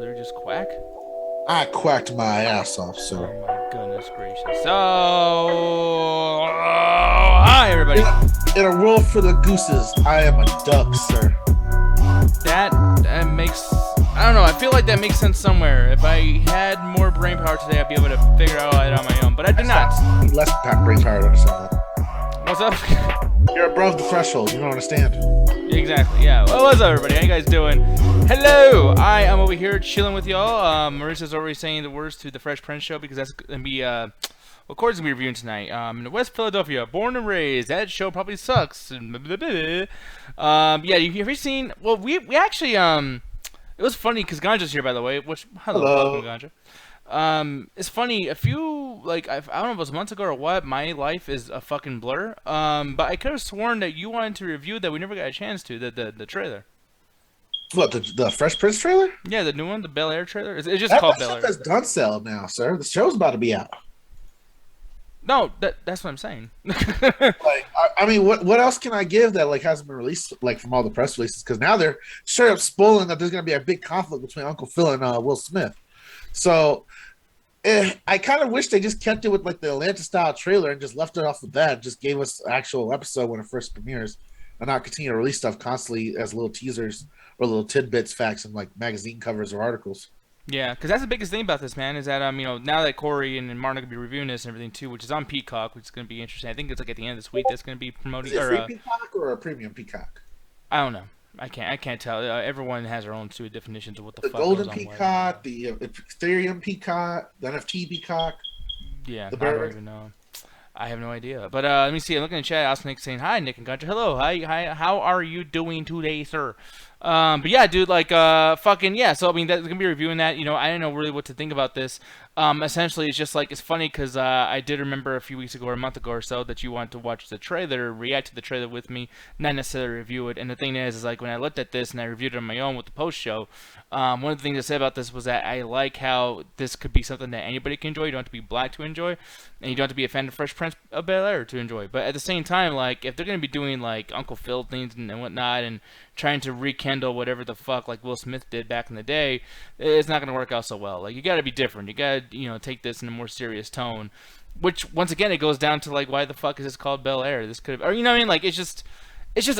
there just quack? I quacked my ass off, sir. Oh my goodness gracious. So, hi everybody. In a world full of gooses, I am a duck, sir. That makes, I don't know, I feel like that makes sense somewhere. If I had more brain power today, I'd be able to figure out it on my own, but I do not. Less brain power to understand that. What's up? You're above the threshold, you don't understand. Exactly, yeah. Well, what's up, everybody? How you guys doing? Hello! I am over here chilling with y'all. Marissa's already saying the words to the Fresh Prince show because that's going to be, what Corey's going to be reviewing tonight. In West Philadelphia, born and raised. That show probably sucks. And blah, blah, blah. Yeah, have you seen, well, we actually, it was funny because Ganja's here, by the way, which, hello. Welcome, Ganja. It's funny, a few, like, I don't know if it was months ago or what, my life is a fucking blur, but I could have sworn that you wanted to review that we never got a chance to, the trailer. What, the Fresh Prince trailer? Yeah, the new one, the BEL-AIR trailer? It's just called BEL-AIR. That's done sell now, sir. The show's about to be out. No, that's what I'm saying. Like, I mean, what else can I give that, like, hasn't been released, like, from all the press releases? Because now they're straight up spoiling that there's going to be a big conflict between Uncle Phil and Will Smith. So I kind of wish they just kept it with like the Atlanta style trailer and just left it off with that. Just gave us the actual episode when it first premieres, and not continue to release stuff constantly as little teasers or little tidbits, facts, and like magazine covers or articles. Yeah, because that's the biggest thing about this, man, is that you know, now that Corey and Martin are gonna be reviewing this and everything too, which is on Peacock, which is gonna be interesting. I think it's like at the end of this week that's gonna be promoting. Is it free Peacock or a premium Peacock? I don't know. I can't tell. Everyone has their own two definitions of what the fuck golden goes on Peacock, the Ethereum Peacock, the NFT Peacock. Yeah, I don't even know. I have no idea. But let me see. I'm looking at the chat. Ask Nick saying, "Hi, Nick and Gunter. Hello. Hi. How are you doing today, sir?" But yeah, dude, like, fucking, yeah, so, I mean, that's gonna be reviewing that, you know, I didn't know really what to think about this. Essentially, it's just, like, it's funny, because, I did remember a few weeks ago or a month ago or so that you wanted to watch the trailer, react to the trailer with me, not necessarily review it, and the thing is, like, when I looked at this and I reviewed it on my own with the post-show, one of the things I said about this was that I like how this could be something that anybody can enjoy. You don't have to be black to enjoy, and you don't have to be a fan of Fresh Prince of Bel-Air to enjoy, but at the same time, like, if they're gonna be doing, like, Uncle Phil things and whatnot, and trying to rekindle whatever the fuck like Will Smith did back in the day, it's not going to work out so well. Like, you got to be different. You got to, you know, take this in a more serious tone, which once again it goes down to like, why the fuck is this called BEL-AIR? This could have, or you know what I mean? Like, it's just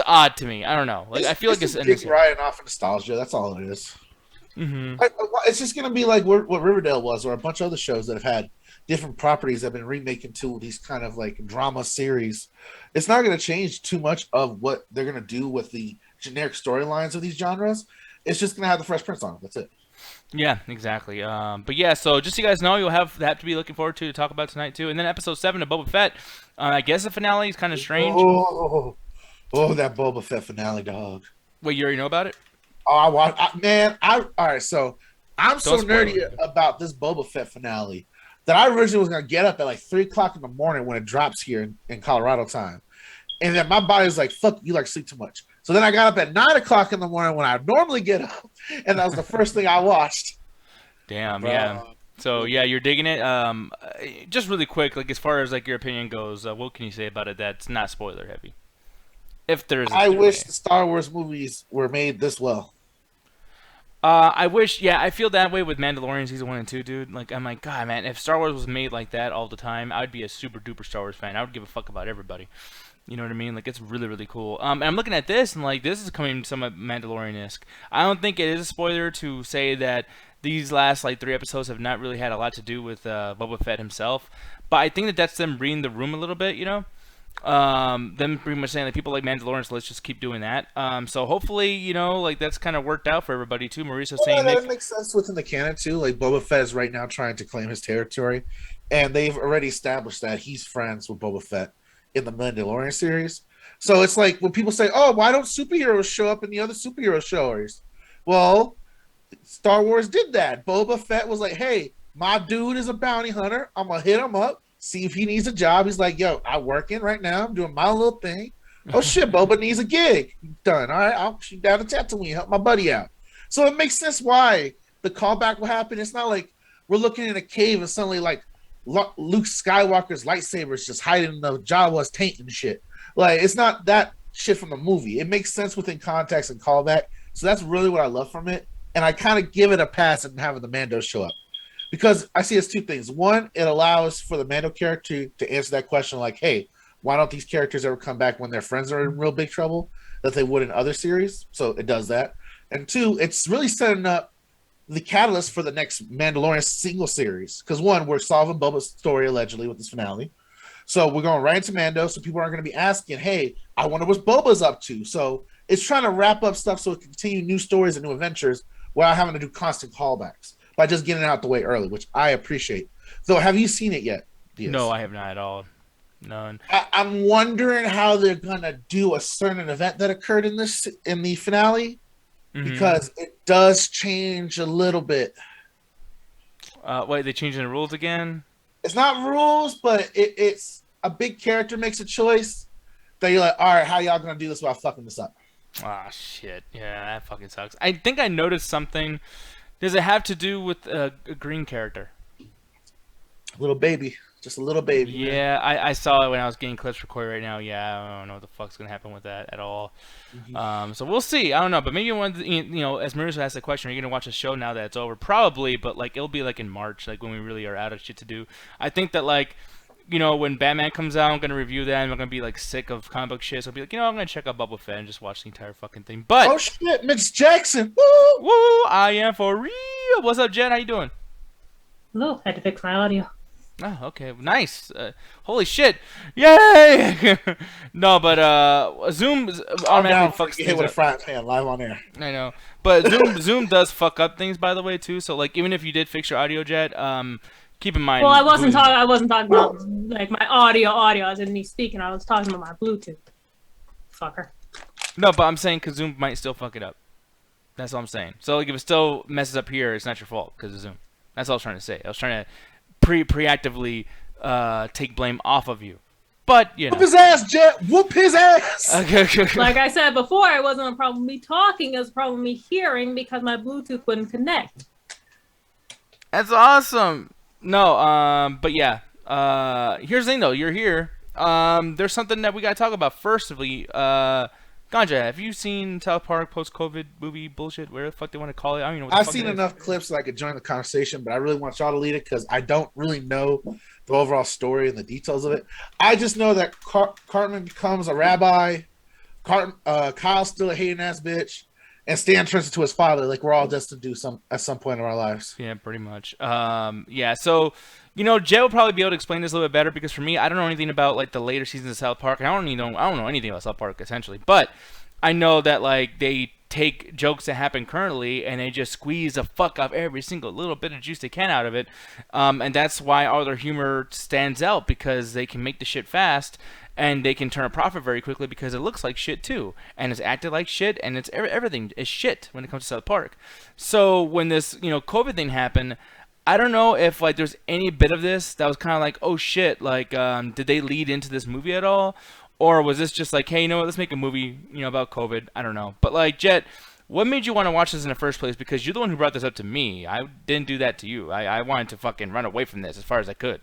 odd to me. I don't know. Like, I feel like it's big riding off of nostalgia. That's all it is. It's just going to be like what Riverdale was, or a bunch of other shows that have had different properties that have been remade into these kind of like drama series. It's not going to change too much of what they're going to do with the generic storylines of these genres. It's just going to have the Fresh Prince on it. That's it. Yeah, exactly. But yeah, so just so you guys know, you'll have that to be looking forward to talk about tonight too. And then episode 7 of Boba Fett. I guess the finale is kind of strange. Oh, that Boba Fett finale, dog. Wait, you already know about it? Oh, all right, so I'm so nerdy about this Boba Fett finale that I originally was going to get up at like 3 o'clock in the morning when it drops here in Colorado time. And then my body was like, fuck, you like sleep too much. So then I got up at 9 o'clock in the morning when I normally get up, and that was the first thing I watched. Damn, yeah. So yeah, you're digging it. Just really quick, like as far as like your opinion goes, what can you say about it that's not spoiler heavy? If there's, I wish the Star Wars movies were made this well. I wish, yeah, I feel that way with Mandalorian season 1 and 2, dude. Like, I'm like, God, man, if Star Wars was made like that all the time, I'd be a super duper Star Wars fan. I would give a fuck about everybody. You know what I mean? Like, it's really, really cool. And I'm looking at this, and like, this is coming somewhat Mandalorian-esque. I don't think it is a spoiler to say that these last like 3 episodes have not really had a lot to do with Boba Fett himself. But I think that that's them reading the room a little bit, you know? Them pretty much saying that people like Mandalorian, so let's just keep doing that. So hopefully, you know, like that's kind of worked out for everybody too. Mauricio saying that makes sense within the canon too. Like Boba Fett is right now trying to claim his territory, and they've already established that he's friends with Boba Fett in the Mandalorian series. So it's like when people say, "Oh, why don't superheroes show up in the other superhero shows?" Well, Star Wars did that. Boba Fett was like, "Hey, my dude is a bounty hunter. I'm gonna hit him up. See if he needs a job." He's like, "Yo, I'm working right now. I'm doing my little thing. Oh shit, Boba needs a gig. Done. All right, I'll shoot down to Tatooine, help my buddy out." So it makes sense why the callback will happen. It's not like we're looking in a cave and suddenly like Luke Skywalker's lightsabers just hiding in the Jawa's taint and shit. Like, it's not that shit from the movie. It makes sense within context and callback. So that's really what I love from it. and I kind of give it a pass and having the Mando show up because I see it's two things. One, it allows for the Mando character to answer that question, like, "Hey, why don't these characters ever come back when their friends are in real big trouble that they would in other series?" So it does that. And two, it's really setting up the catalyst for the next Mandalorian single series. Because one, we're solving Boba's story allegedly with this finale. So we're going right into Mando. So people aren't going to be asking, hey, I wonder what Boba's up to. So it's trying to wrap up stuff so it can continue new stories and new adventures without having to do constant callbacks by just getting it out the way early, which I appreciate. Though, have you seen it yet, Diaz? No, I have not at all. None. I'm wondering how they're going to do a certain event that occurred in the finale. Because it does change a little bit. Wait, they changing the rules again? It's not rules, but it's a big character makes a choice that you're like, all right, how y'all gonna do this without fucking this up? Ah, shit. Yeah, that fucking sucks. I think I noticed something. Does it have to do with a green character? Little baby. Just a little baby. Yeah, I saw it when I was getting clips recorded right now. Yeah, I don't know what the fuck's gonna happen with that at all. So we'll see. I don't know, but maybe as Marissa asked the question, are you gonna watch a show now that it's over? Probably, but like it'll be like in March, like when we really are out of shit to do. I think that like, when Batman comes out, I'm gonna review that, and I'm gonna be like sick of comic book shit. So I'll be like, I'm gonna check out Boba Fett and just watch the entire fucking thing. But oh shit, Mitch Jackson! Woo! Woo! I am for real. What's up, Jen? How you doing? Hello, had to fix my audio. Oh, okay, nice. Holy shit! Yay! No, but Zoom automatically fucks hit with a frying pan live on air. I know, but Zoom does fuck up things, by the way, too. So like, even if you did fix your audio jet, keep in mind. Well, I wasn't talking about like my audio. As in me speaking, I was talking about my Bluetooth. Fucker. No, but I'm saying because Zoom might still fuck it up. That's all I'm saying. So like, if it still messes up here, it's not your fault because of Zoom. That's all I was trying to say. I was trying to preactively take blame off of you. But, whoop his ass, Jet! Whoop his ass! Okay. Like I said before, it wasn't a problem me talking, it was a problem me hearing because my Bluetooth wouldn't connect. That's awesome. No, but yeah. Here's the thing, though. You're here. There's something that we gotta talk about. Firstly, Ganja, have you seen South Park post-COVID movie bullshit? Where the fuck they want to call it? I don't even know what the I've fuck seen it is. enough clips so I could join the conversation, but I really want y'all to lead it because I don't really know the overall story and the details of it. I just know that Cartman becomes a rabbi, Kyle's still a hating ass bitch, and Stan turns into his father. Like we're all destined to do at some point in our lives. Yeah, pretty much. Yeah, so Jay will probably be able to explain this a little bit better because for me, I don't know anything about like the later seasons of South Park. I don't know anything about South Park essentially, but I know that like they take jokes that happen currently and they just squeeze the fuck off every single little bit of juice they can out of it, and that's why all their humor stands out because they can make the shit fast and they can turn a profit very quickly because it looks like shit too and it's acted like shit and it's everything is shit when it comes to South Park. So when this COVID thing happened, I don't know if like there's any bit of this that was kind of like, oh shit, like did they lead into this movie at all? Or was this just like, hey, you know what, let's make a movie, about COVID? I don't know. But like, Jet, what made you want to watch this in the first place? Because you're the one who brought this up to me. I didn't do that to you. I wanted to fucking run away from this as far as I could.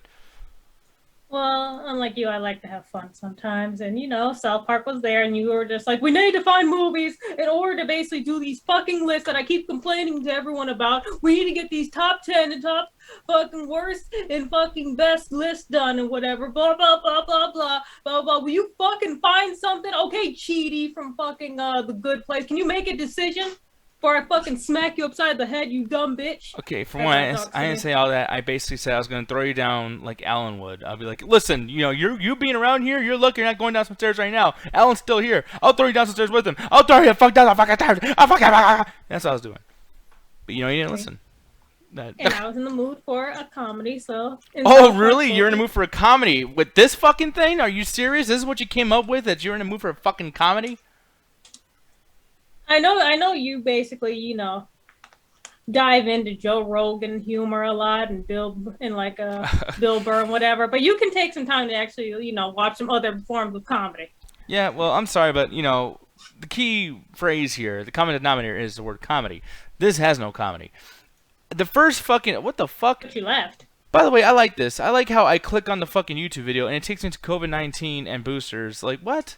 Well, unlike you, I like to have fun sometimes. And, South Park was there and you were just like, we need to find movies in order to basically do these fucking lists that I keep complaining to everyone about. We need to get these top 10 and top fucking worst and fucking best list done and whatever. Blah, blah, blah, blah, blah, blah, blah. Will you fucking find something? Okay, Cheaty from fucking The Good Place. Can you make a decision? Before I fucking smack you upside the head, you dumb bitch. Okay, for one, I didn't say all that. I basically said I was going to throw you down like Alan would. I'll be like, listen, you being around here, you're lucky you're not going down some stairs right now. Alan's still here. I'll throw you down some stairs with him. I'll throw you fuck down the fucking stairs. That's what I was doing. But you didn't listen. And I was in the mood for a comedy, so... Oh, really? You're in the mood for a comedy? With this fucking thing? Are you serious? This is what you came up with, that you're in the mood for a fucking comedy? I know you basically, dive into Joe Rogan humor a lot and Bill Burr and whatever, but you can take some time to actually, watch some other forms of comedy. Yeah, well, I'm sorry, but, the key phrase here, the common denominator is the word comedy. This has no comedy. The first fucking... What the fuck? But you left. By the way, I like this. I like how I click on the fucking YouTube video and it takes me to COVID-19 and boosters. Like, what?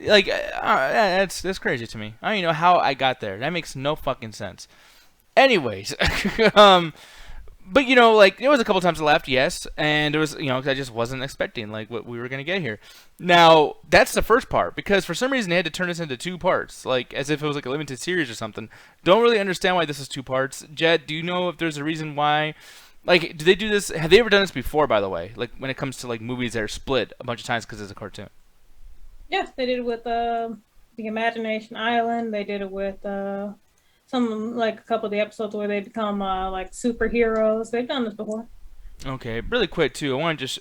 Like, that's crazy to me. I don't even know how I got there. That makes no fucking sense. Anyways, but you know, like there was a couple times I laughed, yes, and it was, you know, 'cause I just wasn't expecting like what we were gonna get here. Now that's the first part, because for some reason they had to turn this into two parts, like as if it was like a limited series or something. Don't really understand why this is two parts. Jet, do you know if there's a reason why? Like, do they do this? Have they ever done this before? By the way, like when it comes to like movies that are split a bunch of times because it's a cartoon. Yes, they did it with the Imagination Island. They did it with some, like a couple of the episodes where they become like superheroes. They've done this before. Okay, really quick too. I want to just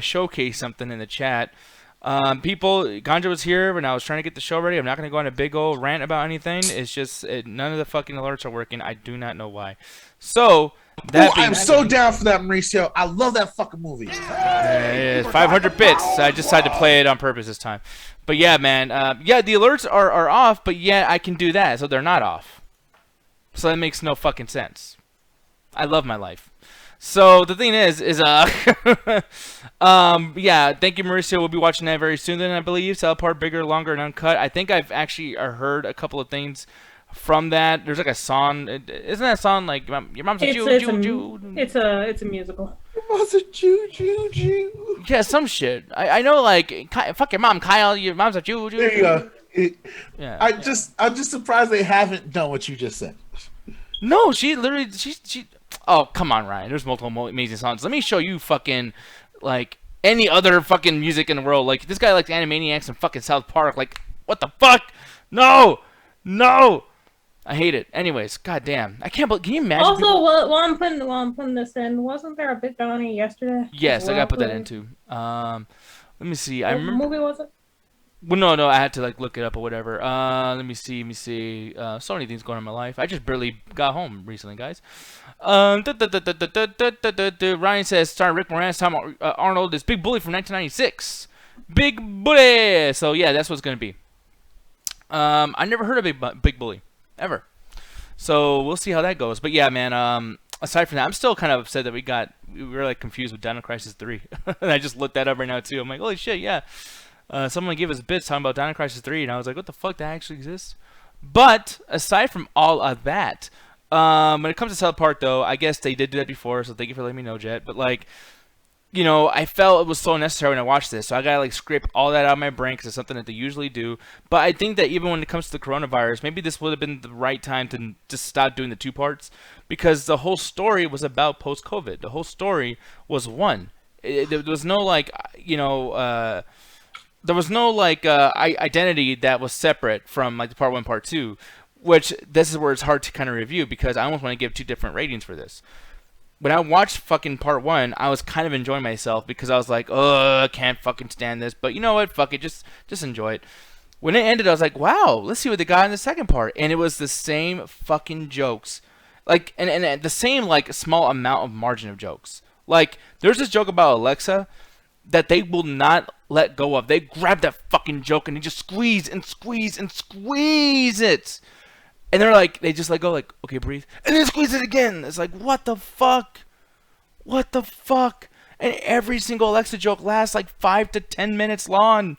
showcase something in the chat. People, Ganja was here when I was trying to get the show ready. I'm not going to go on a big old rant about anything. It's just none of the fucking alerts are working. I do not know why. So that I'm so down for that, Mauricio. I love that fucking movie. 500 bits. I just decided to play it on purpose this time. But yeah, man. Yeah, the alerts are off, but yeah, I can do that, so they're not off. So that makes no fucking sense. I love my life. So the thing is yeah, thank you, Mauricio. We'll be watching that very soon then, I believe. South Park, bigger, longer, and uncut. I think I've actually heard a couple of things from that. There's like a song. Isn't that a song like your mom's a Jew? It's a musical. Your mom's a Jew. Yeah, some shit. I know, like fuck your mom, Kyle. Your mom's a Jew. There you go. Yeah. I'm just surprised they haven't done what you just said. No, she literally she. Oh, come on, Ryan. There's multiple amazing songs. Let me show you fucking like any other fucking music in the world. Like this guy likes Animaniacs and fucking South Park. Like what the fuck? No. I hate it. Anyways, goddamn. I can't believe. Can you imagine? Also, people... while I'm putting this in, wasn't there a Big Donnie yesterday? Yes, I gotta put that in too. Let me see. I remember. What movie was it? Well, no, I had to like look it up or whatever. Let me see. So many things going on in my life. I just barely got home recently, guys. Ryan says, starring Rick Moranis, Tom Arnold is Big Bully from 1996. Big Bully. So yeah, that's what it's gonna be. I never heard of Big Bully ever. So we'll see how that goes. But yeah, man. Aside from that, I'm still kind of upset that we were like confused with Dino Crisis 3. And I just looked that up right now too. I'm like, holy shit, yeah. Someone gave us bits talking about Dino Crisis 3, and I was like, what the fuck, that actually exists? But aside from all of that, when it comes to South Park, though, I guess they did do that before, so thank you for letting me know, Jet. But like, you know, I felt it was so necessary when I watched this, so I gotta like scrape all that out of my brain because it's something that they usually do. But I think that even when it comes to the coronavirus, maybe this would have been the right time to just stop doing the two parts, because the whole story was about post-COVID. The whole story was one. There was no like, you know, there was no like identity that was separate from like the part 1, part 2, which this is where it's hard to kind of review because I almost want to give two different ratings for this. When I watched fucking part 1, I was kind of enjoying myself because I was like, oh, I can't fucking stand this. But you know what? Fuck it. Just enjoy it. When it ended, I was like, wow, let's see what they got in the second part. And it was the same fucking jokes. Like, and the same, like, small amount of margin of jokes. Like, there's this joke about Alexa that they will not let go of. They grab that fucking joke and they just squeeze and squeeze and squeeze it. And they're like, they just let go, like, okay, breathe. And then squeeze it again. It's like, what the fuck? What the fuck? And every single Alexa joke lasts like 5 to 10 minutes long.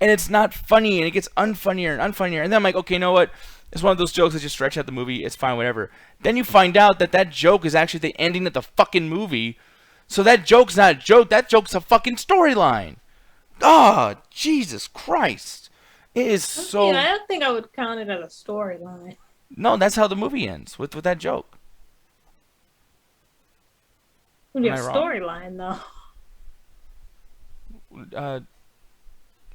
And it's not funny, and it gets unfunnier and unfunnier. And then I'm like, okay, you know what? It's one of those jokes that just stretch out the movie. It's fine, whatever. Then you find out that that joke is actually the ending of the fucking movie. So that joke's not a joke. That joke's a fucking storyline. Oh, Jesus Christ. It is so... I don't think I would count it as a storyline. No, that's how the movie ends, with that joke. Would be a storyline, though.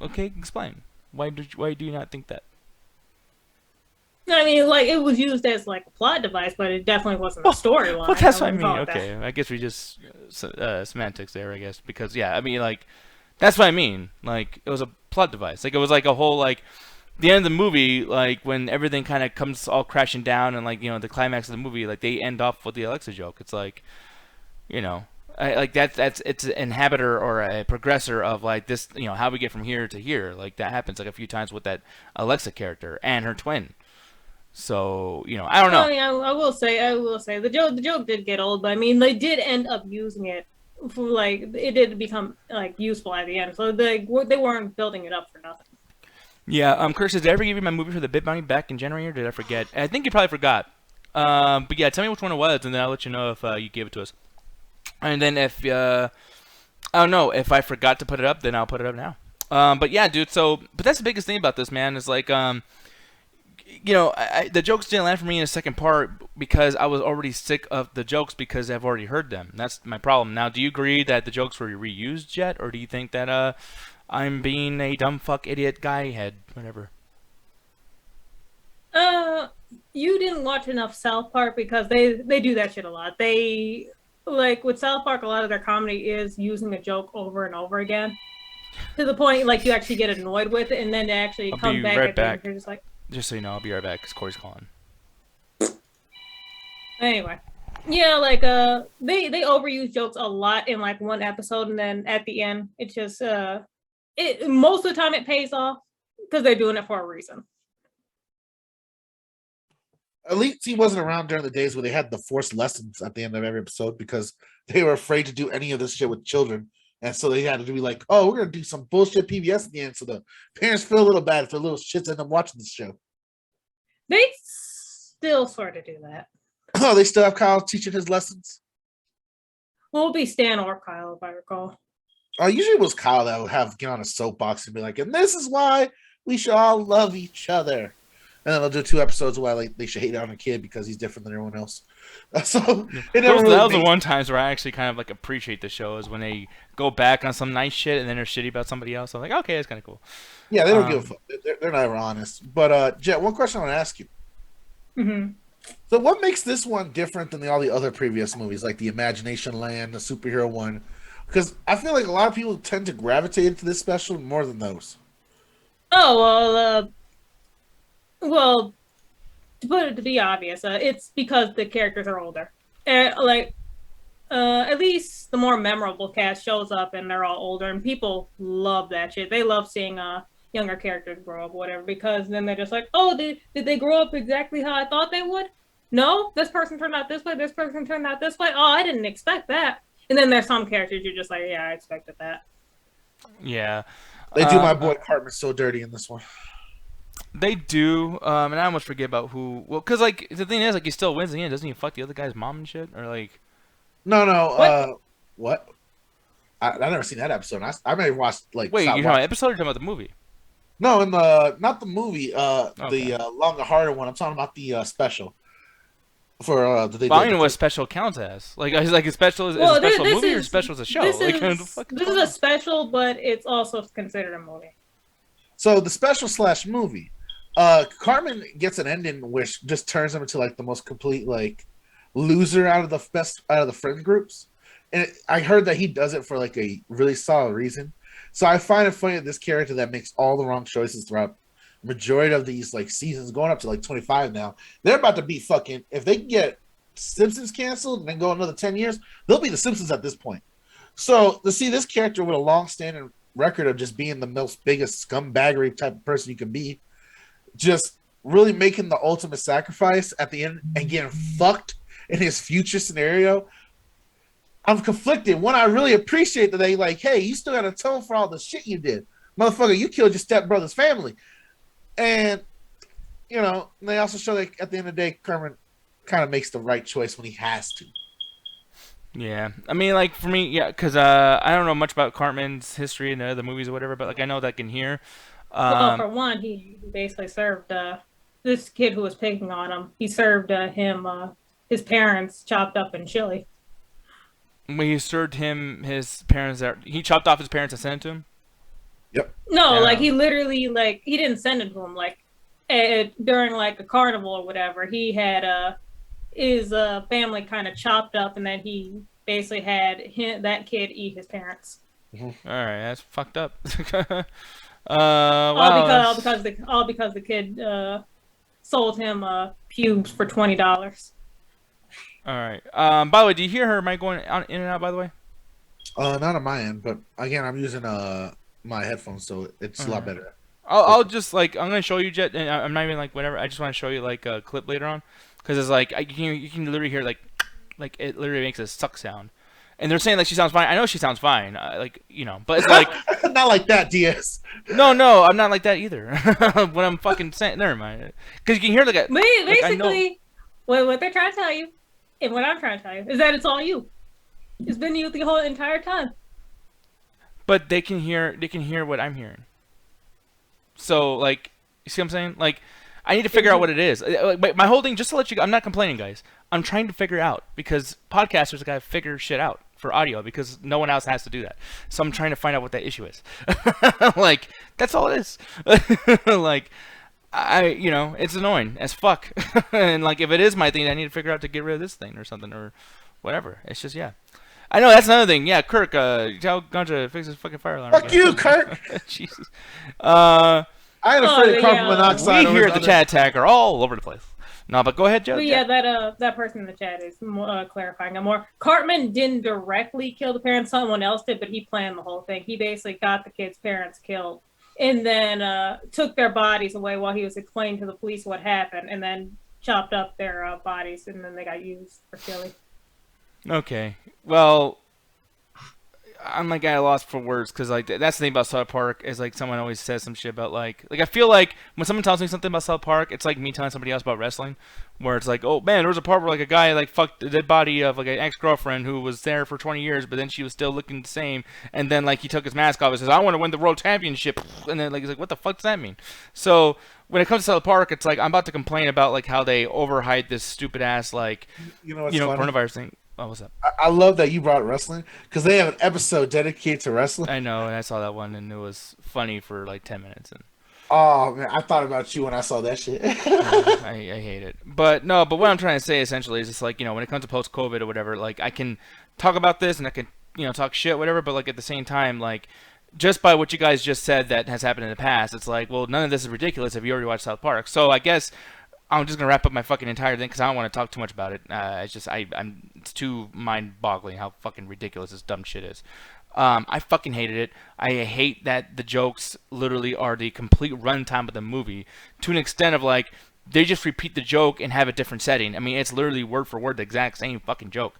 Okay, explain. Why do you not think that? I mean, like, it was used as, like, a plot device, but it definitely wasn't a storyline. Well, that's what I mean. Okay, I guess we just... semantics there, I guess. Because, yeah, I mean, like... That's what I mean. Like, it was a plot device. Like, it was like a whole, like... The end of the movie, like, when everything kind of comes all crashing down and, like, you know, the climax of the movie, like, they end off with the Alexa joke. It's like, you know... it's an inhabitor or a progressor of, like, this, you know, how we get from here to here. Like, that happens, like, a few times with that Alexa character and her twin. So, you know, I don't know. I mean, I will say, the joke did get old, but I mean, they did end up using it for, like, it did become, like, useful at the end. So they weren't building it up for nothing. Yeah. Chris, did I ever give you my movie for the bit money back in January, or did I forget? I think you probably forgot. But yeah, tell me which one it was, and then I'll let you know if you gave it to us. And then if I don't know, if I forgot to put it up, then I'll put it up now. But yeah, dude. So, but that's the biggest thing about this, man. Is like, the jokes didn't land for me in the second part because I was already sick of the jokes because I've already heard them. That's my problem. Now, do you agree that the jokes were reused yet, or do you think that I'm being a dumb fuck idiot guy head, whatever? You didn't watch enough South Park because they do that shit a lot. They like with South Park, a lot of their comedy is using a joke over and over again to the point like you actually get annoyed with it, and then they actually I'll come be back right at the end back. and you're just like, Just so you know, I'll be right back because Corey's calling. anyway. Yeah, like they overuse jokes a lot in like one episode, and then at the end it's just it most of the time it pays off because they're doing it for a reason. At least he wasn't around during the days where they had the forced lessons at the end of every episode because they were afraid to do any of this shit with children. And so they had to be like, oh, we're going to do some bullshit PBS at the end. So the parents feel a little bad if their little shits end up watching this show. They still sort of do that. Oh, they still have Kyle teaching his lessons? Well, it'll be Stan or Kyle, if I recall. Usually it was Kyle that would have get on a soapbox and be like, and this is why we should all love each other. And then they'll do 2 episodes why like they should hate on a kid because he's different than everyone else. So it never really That was the makes... one times where I actually kind of like appreciate the show is when they go back on some nice shit and then they're shitty about somebody else. I'm like, okay, that's kind of cool. Yeah, they don't give a fuck. They're never honest. But Jet, one question I want to ask you. Mm-hmm. So what makes this one different than all the other previous movies, like the Imagination Land, the superhero one? Because I feel like a lot of people tend to gravitate to this special more than those. Oh, well, to put it to be obvious, it's because the characters are older. At least the more memorable cast shows up and they're all older, and people love that shit. They love seeing younger characters grow up, or whatever, because then they're just like, oh, did they grow up exactly how I thought they would? No, this person turned out this way. This person turned out this way. Oh, I didn't expect that. And then there's some characters you're just like, yeah, I expected that. Yeah. They do my boy Cartman so dirty in this one. They do, and I almost forget about who. Well, because like the thing is, like he still wins in the end, doesn't he? Fuck the other guy's mom and shit, or like. No. What? I never seen that episode. I may have watched like. Wait, you're talking about episode or talking about the movie? No, in the not the movie. Okay. The longer, harder one. I'm talking about the special. For the I don't know what special counts as. Like a special is a special movie or special is a show. This like, this is a special, but it's also considered a movie. So the special / movie, Cartman gets an ending which just turns him into like the most complete like loser out of the friend groups, and I heard that he does it for like a really solid reason. So I find it funny that this character that makes all the wrong choices throughout the majority of these like seasons, going up to like 25 now, they're about to be fucking. If they can get Simpsons canceled and then go another 10 years, they'll be the Simpsons at this point. So to see this character with a long-standing record of just being the most biggest scumbaggery type of person you can be, just really making the ultimate sacrifice at the end and getting fucked in his future scenario. I'm conflicted. One, I really appreciate that they like, hey, you still got to atone for all the shit you did. Motherfucker, you killed your stepbrother's family. And, they also show that at the end of the day, Kermit kind of makes the right choice when he has to. Yeah, I mean, like for me, yeah, because I don't know much about Cartman's history in the other movies or whatever, but like I know that in here. Well, for one, he basically served this kid who was picking on him. He served him his parents chopped up in chili. When he served him his parents, he chopped off his parents and sent it to him. Yep. No, like he literally he didn't send it to him during like a carnival or whatever. He had his family kind of chopped up, and then he basically had that kid eat his parents. Mm-hmm. All right, that's fucked up. All because the kid sold him pubes for $20. All right. By the way, do you hear her mic going in and out? By the way. Not on my end, but again, I'm using my headphones, so it's a lot better. I'll just I'm gonna show you, Jet, and I'm not even whatever. I just want to show you a clip later on, because it's you can literally hear like it literally makes a suck sound, And they're saying like she sounds fine. I know she sounds fine. Like, you know, but it's like not like that, DS. no, I'm not like that either. When I'm fucking saying, never mind. Because you can hear like basically, what they're trying to tell you, and what I'm trying to tell you, is that it's all you. It's been you the whole entire time. But they can hear what I'm hearing. So like, you see what I'm saying? Like, I need to figure out what it is. Like, my whole thing, just to let you go, I'm not complaining, guys. I'm trying to figure out, because podcasters gotta figure shit out for audio, because no one else has to do that. So I'm trying to find out what that issue is. Like, that's all it is. Like, you know, it's annoying as fuck. And like, if it is my thing, I need to figure out to get rid of this thing or something or whatever. It's just, yeah. I know, that's another thing. Yeah, Kirk, tell Ganja to fix his fucking fire alarm. Fuck you, Kirk. Jesus. I ain't afraid of carbon monoxide. We here at the chat attack are all over the place. No, but go ahead, Joe. But yeah, that person in the chat is clarifying it more. Cartman didn't directly kill the parents; someone else did, but he planned the whole thing. He basically got the kids' parents killed, and then took their bodies away while he was explaining to the police what happened, and then chopped up their bodies, and then they got used for killing. Okay, well, I'm like at a loss for words, because like that's the thing about South Park is like someone always says some shit about like I feel like when someone tells me something about South Park, it's like me telling somebody else about wrestling, where it's like, oh man, there was a part where like a guy like fucked the dead body of like an ex-girlfriend who was there for 20 years, but then she was still looking the same, and then like he took his mask off and says, I want to win the world championship, and then like he's like, what the fuck does that mean? So when it comes to South Park, it's like I'm about to complain about like how they overhyped this stupid ass like coronavirus thing. Oh, what's up? I love that you brought wrestling, because they have an episode dedicated to wrestling. I know, and I saw that one, and it was funny for like 10 minutes. And oh man, I thought about you when I saw that shit. I hate it, but no. But what I'm trying to say essentially is just like, you know, when it comes to post-COVID or whatever, like I can talk about this and I can, you know, talk shit, whatever. But like at the same time, like just by what you guys just said that has happened in the past, it's like, well, none of this is ridiculous if you already watched South Park. So I guess I'm just gonna wrap up my fucking entire thing because I don't want to talk too much about it. It's just it's too mind-boggling how fucking ridiculous this dumb shit is. I fucking hated it. I hate that the jokes literally are the complete runtime of the movie to an extent of like they just repeat the joke and have a different setting. I mean, it's literally word for word the exact same fucking joke.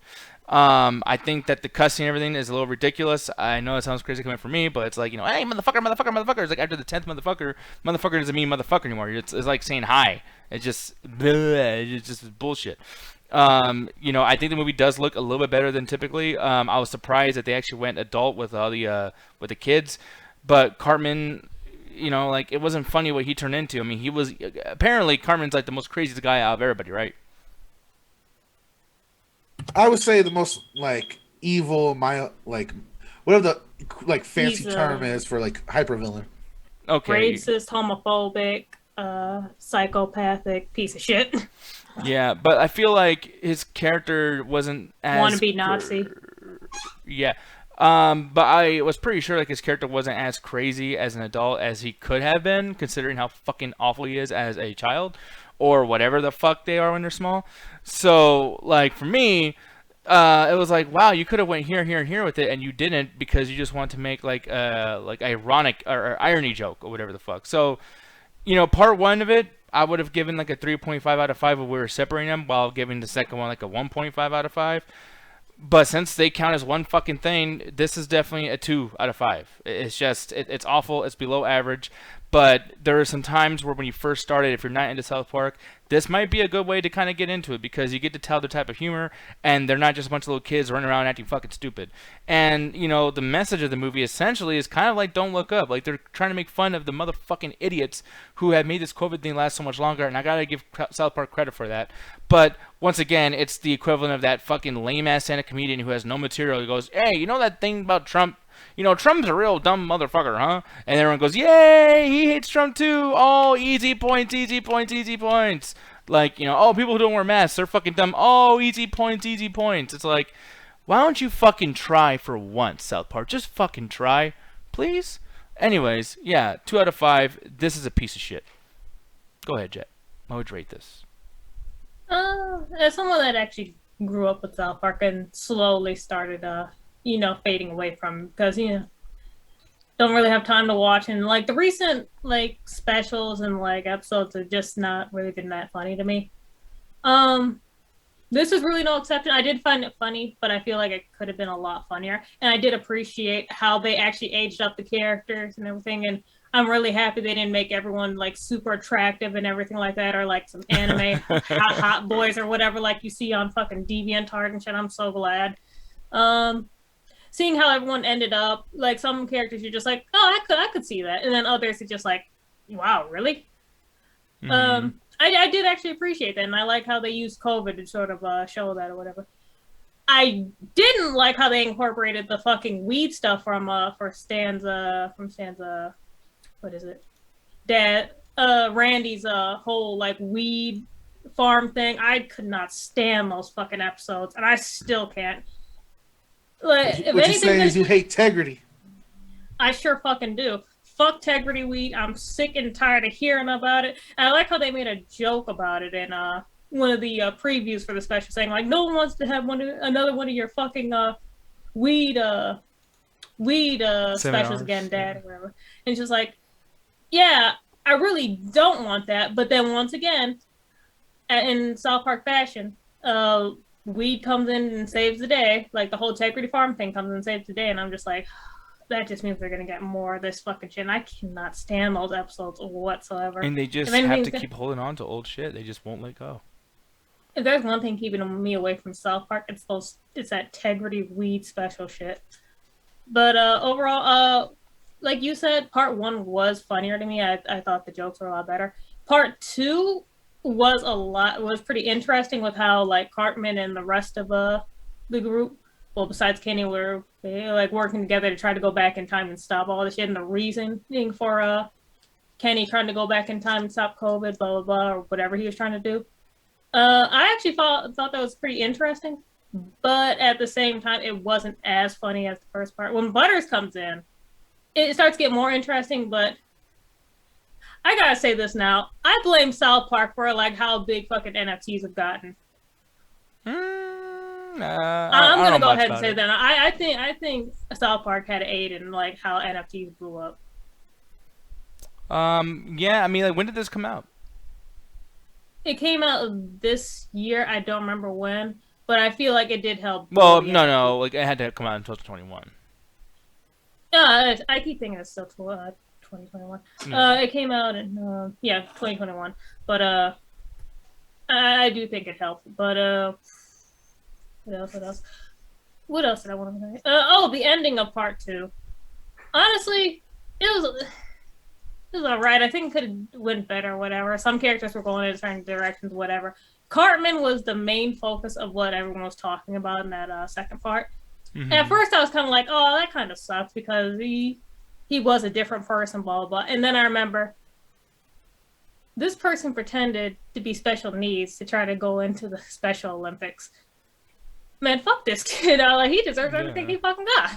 I think that the cussing and everything is a little ridiculous. I know it sounds crazy coming from me, but it's like, you know, hey, motherfucker, motherfucker, motherfucker. It's like after the 10th motherfucker, motherfucker doesn't mean motherfucker anymore. It's like saying hi. It's just bullshit. You know, I think the movie does look a little bit better than typically. I was surprised that they actually went adult with all the with the kids, but Cartman, you know, like it wasn't funny what he turned into. I mean, he was apparently Cartman's like the most craziest guy out of everybody, right? I would say the most like evil, like whatever the like fancy term is for like hypervillain. Okay. Racist, homophobic, psychopathic piece of shit. Yeah, but I feel like his character wasn't as wannabe Nazi. Yeah. But I was pretty sure like his character wasn't as crazy as an adult as he could have been, considering how fucking awful he is as a child, or whatever the fuck they are when they're small. So like for me, it was like, wow, you could have went here, here, and here with it, and you didn't because you just want to make like ironic or irony joke or whatever the fuck. So, you know, part one of it, I would have given like a 3.5 out of 5 if we were separating them, while giving the second one like a 1.5 out of 5. But since they count as one fucking thing, this is definitely a 2 out of 5. It's just, it's awful. It's below average. But there are some times where when you first started, if you're not into South Park, this might be a good way to kind of get into it because you get to tell their type of humor and they're not just a bunch of little kids running around acting fucking stupid. And, you know, the message of the movie essentially is kind of like Don't Look Up. Like they're trying to make fun of the motherfucking idiots who have made this COVID thing last so much longer, and I gotta give South Park credit for that. But once again, it's the equivalent of that fucking lame-ass stand-up comedian who has no material. He goes, hey, you know that thing about Trump? You know, Trump's a real dumb motherfucker, huh? And everyone goes, yay, he hates Trump too. Oh, easy points, easy points, easy points. Like, you know, oh, people who don't wear masks, they're fucking dumb. Oh, easy points, easy points. It's like, why don't you fucking try for once, South Park? Just fucking try, please? Anyways, yeah, 2 out of 5. This is a piece of shit. Go ahead, Jet. How would you rate this? As someone that actually grew up with South Park and slowly started, you know, fading away from, because, you know, don't really have time to watch, and like the recent like specials and like episodes have just not really been that funny to me. This is really no exception. I did find it funny, but I feel like it could have been a lot funnier. And I did appreciate how they actually aged up the characters and everything. And I'm really happy they didn't make everyone like super attractive and everything like that, or like some anime hot boys or whatever, like you see on fucking DeviantArt and shit. I'm so glad. Um, Seeing how everyone ended up, like some characters, you're just like, oh, I could see that, and then others are just like, wow, really? I did actually appreciate that, and I like how they used COVID to sort of show that or whatever. I didn't like how they incorporated the fucking weed stuff from Stanza, what is it? That Randy's whole like weed farm thing. I could not stand those fucking episodes, and I still can't. Like, if What you're saying anything, is you hate Tegrity. I sure fucking do. Fuck Tegrity weed. I'm sick and tired of hearing about it. And I like how they made a joke about it in one of the previews for the special, saying like, no one wants to have another one of your fucking weed specials again, Dad, or whatever. And it's just like, yeah, I really don't want that. But then once again, in South Park fashion, weed comes in and saves the day. Like the whole Tegrity Farm thing comes in and saves the day, and I'm just like, that just means they're gonna get more of this fucking shit. And I cannot stand those episodes whatsoever. And they just have to keep holding on to old shit. They just won't let go. If there's one thing keeping me away from South Park, it's that Tegrity weed special shit. But overall, like you said, part 1 was funnier to me. I thought the jokes were a lot better. Part 2 was pretty interesting with how like Cartman and the rest of the group, well, besides Kenny, were like working together to try to go back in time and stop all the shit. And the reasoning for Kenny trying to go back in time and stop COVID, blah blah blah, or whatever he was trying to do. I actually thought that was pretty interesting, but at the same time, it wasn't as funny as the first part. When Butters comes in, it starts to get more interesting, but I gotta say this now. I blame South Park for like how big fucking NFTs have gotten. I'm gonna go ahead and say that. I think South Park had aid in like how NFTs blew up. Yeah, I mean, like, when did this come out? It came out this year. I don't remember when, but I feel like it did help. Well, no, like it had to come out in 2021. I keep thinking it's still 2021. No. It came out in 2021. But I do think it helped. But what else? What else did I want to say? The ending of part 2. Honestly, it was alright. I think it could have went better or whatever. Some characters were going in certain directions, whatever. Cartman was the main focus of what everyone was talking about in that second part. Mm-hmm. And at first I was kind of like, oh, that kind of sucks because he was a different person, blah, blah, blah. And then I remember this person pretended to be special needs to try to go into the Special Olympics. Man, fuck this kid. Like, he deserves everything he fucking got.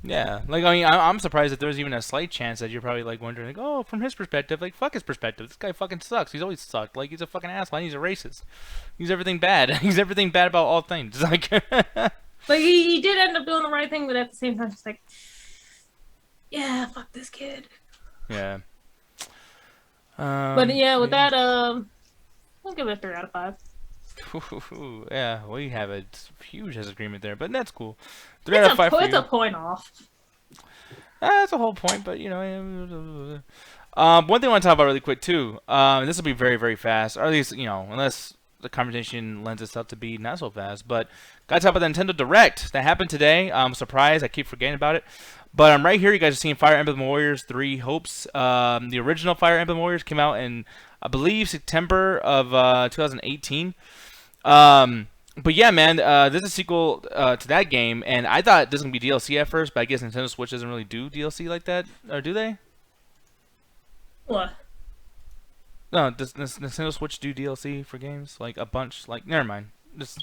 Yeah, like, I mean, I'm surprised that there's even a slight chance that you're probably, like, wondering, like, oh, from his perspective, like, fuck his perspective. This guy fucking sucks. He's always sucked. Like, he's a fucking asshole. He's a racist. He's everything bad. He's everything bad about all things. Like, like, he did end up doing the right thing, but at the same time, it's like, yeah, fuck this kid. Yeah. But, yeah, with that, I'll give it a 3 out of 5. Yeah, we have a huge disagreement there, but that's cool. 3 out of 5 for you. It's a point off. That's a whole point, but you know. One thing I want to talk about really quick too. This will be very, very fast, or at least unless the conversation lends itself to be not so fast. But gotta talk about the Nintendo Direct that happened today. I'm surprised. I keep forgetting about it. But I'm right here. You guys are seeing Fire Emblem Warriors 3 Hopes. The original Fire Emblem Warriors came out in, I believe, September of 2018. But yeah, man, this is a sequel to that game, and I thought this was going to be DLC at first, but I guess Nintendo Switch doesn't really do DLC like that, or do they? What? No, does Nintendo Switch do DLC for games? Like, a bunch? Like, never mind.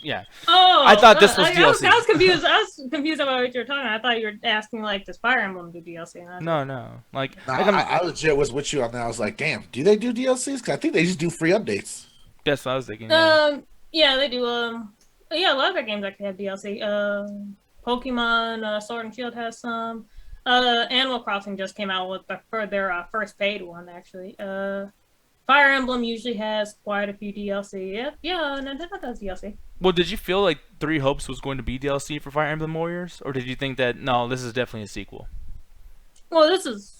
Yeah. Oh! I thought this was DLC. I was confused. I was confused about what you were talking about. I thought you were asking, like, does Fire Emblem do DLC? No. I legit was with you on that. I was like, damn, do they do DLCs? Because I think they just do free updates. That's what I was thinking. Yeah, they do. Yeah, a lot of their games actually have DLC. Pokemon Sword and Shield has some. Animal Crossing just came out with their first paid one, actually. Fire Emblem usually has quite a few DLC. Yeah, Nintendo does DLC. Well, did you feel like Three Hopes was going to be DLC for Fire Emblem Warriors, or did you think that no, this is definitely a sequel? Well, this is.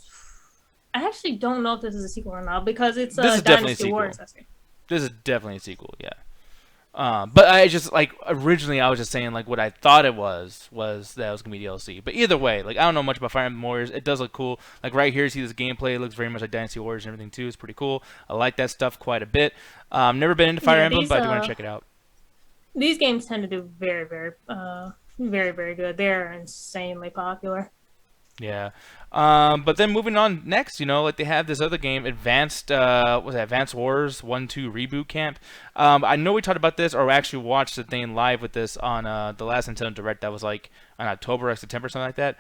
I actually don't know if this is a sequel or not because it's This a is definitely a Dynasty sequel. Warriors. This is definitely a sequel, yeah. But I just like originally I was just saying like what I thought it was that it was gonna be DLC. But either way, like I don't know much about Fire Emblem Warriors. It does look cool. Like right here, you see this gameplay. It looks very much like Dynasty Warriors and everything too. It's pretty cool. I like that stuff quite a bit. Never been into Fire Emblem, but I do want to check it out. These games tend to do very, very good. They're insanely popular. Yeah. But then moving on next, like they have this other game, Advanced Wars 1-2 Reboot Camp. I know we talked about this, or actually watched the thing live with this on the last Nintendo Direct that was like in October or September, something like that.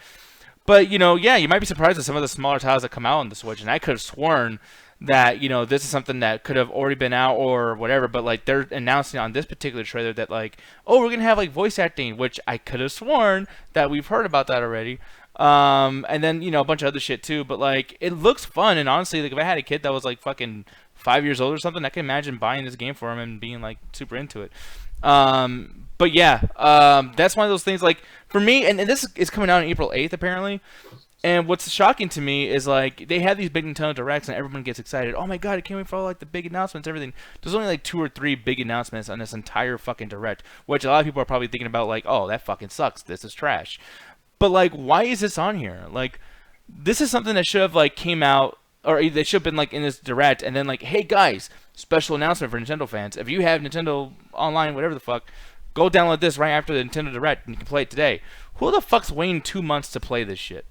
But, yeah, you might be surprised at some of the smaller titles that come out on the Switch, and I could have sworn that, this is something that could have already been out or whatever, but, like, they're announcing on this particular trailer that, like, oh, we're going to have, like, voice acting, which I could have sworn that we've heard about that already. And then, a bunch of other shit too, but like it looks fun, and honestly, like if I had a kid that was like fucking 5 years old or something, I can imagine buying this game for him and being like super into it. But yeah, that's one of those things like for me, and this is coming out on April 8th apparently. And what's shocking to me is like they have these big Nintendo Directs and everyone gets excited. Oh my god, I can't wait for all like the big announcements, everything. There's only like 2 or 3 big announcements on this entire fucking Direct, which a lot of people are probably thinking about like, oh, that fucking sucks. This is trash. But like, why is this on here? Like, this is something that should have like came out, or they should have been like in this Direct, and then like, hey guys, special announcement for Nintendo fans. If you have Nintendo Online, whatever the fuck, go download this right after the Nintendo Direct, and you can play it today. Who the fuck's waiting 2 months to play this shit?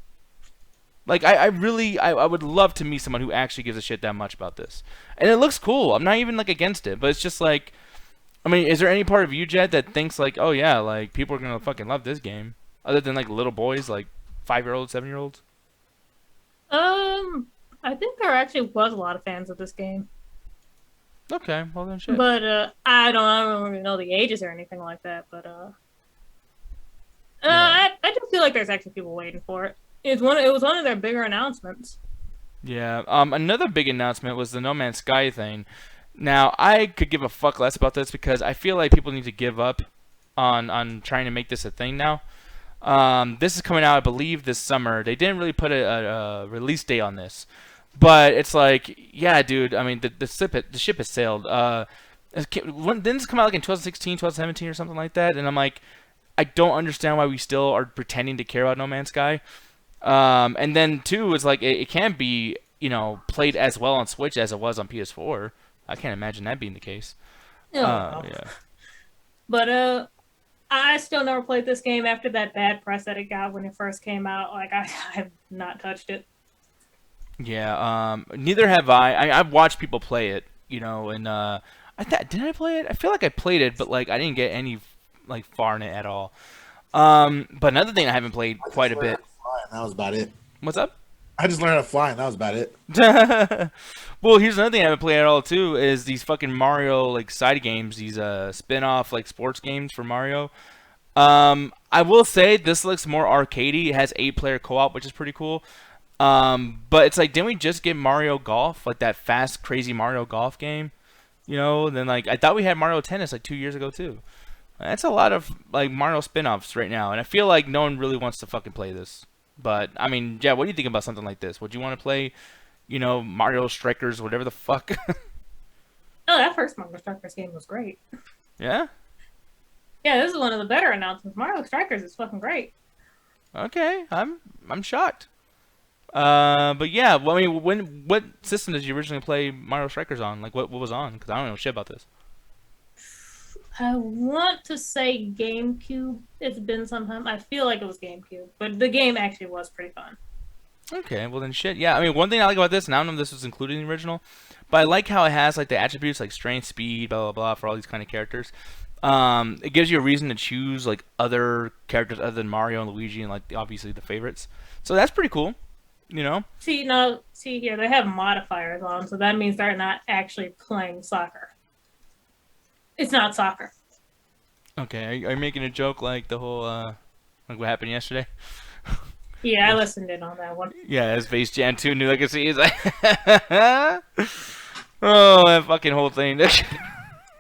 Like, I would love to meet someone who actually gives a shit that much about this. And it looks cool. I'm not even like against it, but it's just like, I mean, is there any part of you, Jed, that thinks like, oh yeah, like people are gonna fucking love this game? Other than like little boys, like 5-year-olds, 7-year-olds. I think there actually was a lot of fans of this game. Okay, well then shit. But I don't really know the ages or anything like that. But yeah. I just feel like there's actually people waiting for it. It was one of their bigger announcements. Yeah. Another big announcement was the No Man's Sky thing. Now I could give a fuck less about this because I feel like people need to give up on trying to make this a thing now. This is coming out, I believe, this summer. They didn't really put a release date on this, but it's like, yeah, dude. I mean, the ship has sailed. Didn't this come out like in 2016, 2017, or something like that? And I'm like, I don't understand why we still are pretending to care about No Man's Sky. And then two, it's like it can be played as well on Switch as it was on PS4. I can't imagine that being the case. Yeah. But I still never played this game after that bad press that it got when it first came out. Like, I have not touched it. Yeah, neither have I. I've watched people play it, and did I play it? I feel like I played it, but like I didn't get any like far in it at all. But another thing I haven't played quite a bit. That was about it. What's up? I just learned how to fly, and that was about it. Well, here's another thing I haven't played at all too is these fucking Mario like side games, these spin-off like sports games for Mario. I will say this looks more arcadey. It has 8-player co-op, which is pretty cool. But it's like, didn't we just get Mario Golf, like that fast, crazy Mario Golf game? Then like I thought we had Mario Tennis like 2 years ago too. That's a lot of like Mario spin-offs right now, and I feel like no one really wants to fucking play this. But I mean, yeah, what do you think about something like this? Would you want to play, Mario Strikers, whatever the fuck? Oh, that first Mario Strikers game was great. Yeah? Yeah, this is one of the better announcements. Mario Strikers is fucking great. Okay, I'm shocked. But yeah, well, I mean, what system did you originally play Mario Strikers on? Like, what was on? Because I don't know shit about this. I want to say GameCube. It's been some time. I feel like it was GameCube, but the game actually was pretty fun. Okay, well then shit. Yeah, I mean, one thing I like about this, and I don't know if this was included in the original, but I like how it has like the attributes like strength, speed, blah blah blah for all these kind of characters. It gives you a reason to choose like other characters other than Mario and Luigi and like obviously the favorites. So that's pretty cool. See here, they have modifiers on, so that means they're not actually playing soccer. It's not soccer. Okay, are you making a joke like the whole like what happened yesterday? Yeah, I listened in on that one. Yeah, as Space Jam 2 New Legacy is like Oh, that fucking whole thing.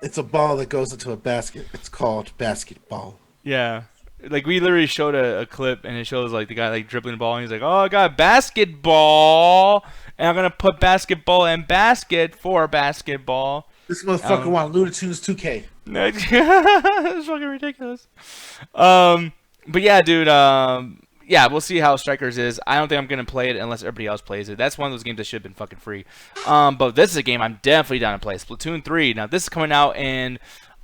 It's a ball that goes into a basket. It's called basketball. Yeah. Like, we literally showed a clip, and it shows, like, the guy, like, dribbling the ball, and he's like, oh, I got basketball, and I'm going to put basketball in basket for basketball. This motherfucker want Looney Tunes 2K. It's fucking ridiculous. But yeah, dude, yeah, we'll see how Strikers is. I don't think I'm going to play it unless everybody else plays it. That's one of those games that should have been fucking free. But this is a game I'm definitely down to play. Splatoon 3. Now, this is coming out in,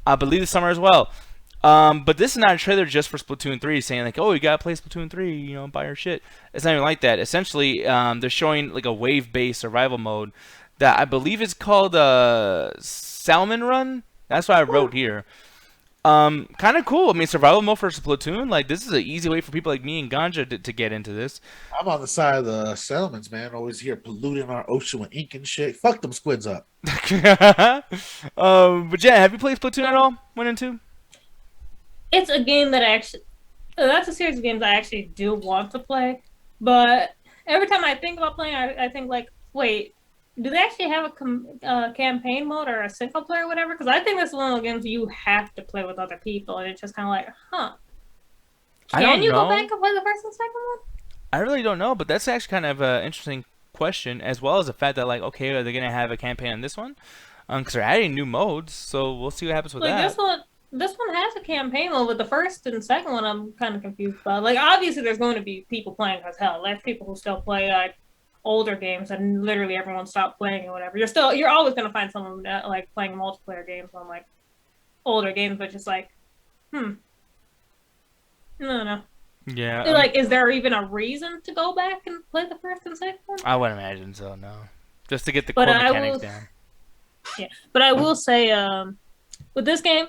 I believe, the summer as well. But this is not a trailer just for Splatoon 3 saying like, oh, you gotta play Splatoon 3, you know, buy your shit. It's not even like that. Essentially, they're showing like a wave-based survival mode that I believe is called Salmon Run. That's what I wrote here. Kind of cool. I mean, survival mode for Splatoon. Like, this is an easy way for people like me and Ganja to get into this. I'm on the side of the salmons, man. Always here polluting our ocean with ink and shit. Fuck them squids up. But yeah, have you played Splatoon at all? 1 and 2? It's a game that that's a series of games I actually do want to play. But every time I think about playing, I think like, wait, do they actually have a campaign mode or a single player or whatever? Because I think that's one of the games you have to play with other people, and it's just kind of like, huh? Can you go back and play the first and second one? I really don't know, but that's actually kind of an interesting question, as well as the fact that like, okay, are they gonna have a campaign on this one? Because they're adding new modes, so we'll see what happens with that. This one has a campaign mode, but the first and second one I'm kind of confused about. Like, obviously there's going to be people playing as hell. There's people who still play like older games, and literally everyone stopped playing or whatever. You're always going to find someone like playing multiplayer games on like older games, but just like, no. Yeah. Like, is there even a reason to go back and play the first and second one? I wouldn't imagine so. No, just to get the core mechanics down. Yeah, but I will say, with this game,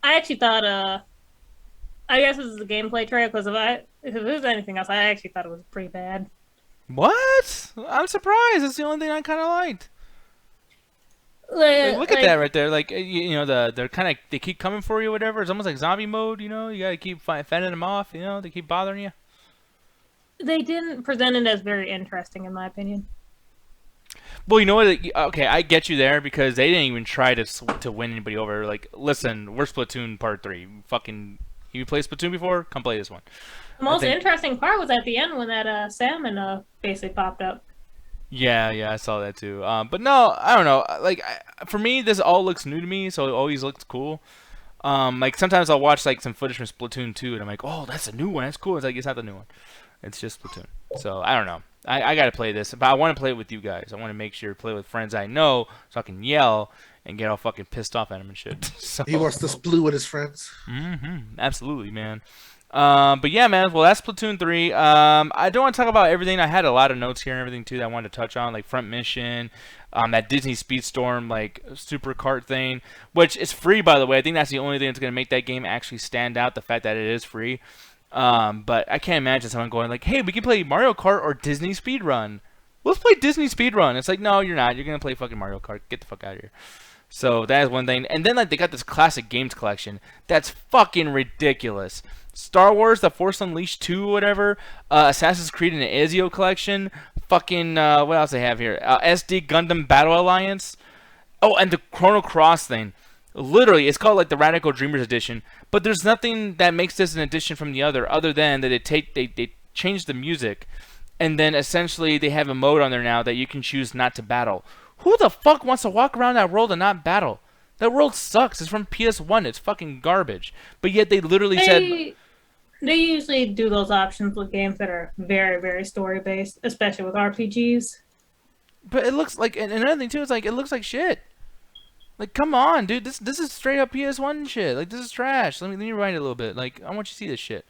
I actually thought, I guess this is a gameplay trailer, because if it was anything else, I actually thought it was pretty bad. What? I'm surprised. That's the only thing I kind of liked. Like, look at that right there. Like, you know, they keep coming for you, or whatever. It's almost like zombie mode. You know, you gotta keep fending them off. You know, they keep bothering you. They didn't present it as very interesting, in my opinion. Well, you know what? Okay, I get you there, because they didn't even try to win anybody over. Like, listen, we're Splatoon Part 3. Fucking, you played Splatoon before? Come play this one. The most interesting part was at the end when that salmon basically popped up. Yeah, I saw that too. But no, I don't know. Like, for me, this all looks new to me, so it always looks cool. Like, sometimes I'll watch like some footage from Splatoon 2, and I'm like, oh, that's a new one. That's cool. It's like, it's not the new one. It's just Splatoon. So I don't know. I gotta play this, but I want to play it with you guys. I want to make sure to play with friends I know, so I can yell and get all fucking pissed off at them and shit. So. He wants to split with his friends. Absolutely, man. But yeah, man. Well, that's Splatoon 3. I don't want to talk about everything. I had a lot of notes here and everything too that I wanted to touch on, like Front Mission, that Disney Speedstorm like super kart thing, which is free, by the way. I think that's the only thing that's gonna make that game actually stand out. The fact that it is free. But I can't imagine someone going like, hey, we can play Mario Kart or Disney Speedrun. Let's play Disney Speedrun. It's like, no, you're not. You're going to play fucking Mario Kart. Get the fuck out of here. So that is one thing. And then like they got this classic games collection. That's fucking ridiculous. Star Wars, The Force Unleashed 2 or whatever. Assassin's Creed and the Ezio collection. Fucking, what else they have here? SD Gundam Battle Alliance. Oh, and the Chrono Cross thing. Literally, it's called like the Radical Dreamers edition, but there's nothing that makes this an edition from the other than that they changed the music, and then essentially they have a mode on there now that you can choose not to battle. Who the fuck wants to walk around that world and not battle? That world sucks. It's from PS1. It's fucking garbage. But yet they literally said they usually do those options with games that are very, very story based, especially with RPGs. But it looks like, and another thing too, is like it looks like shit. Like, come on, dude. This is straight up PS1 shit. Like, this is trash. Let me rewind it a little bit. Like, I want you to see this shit.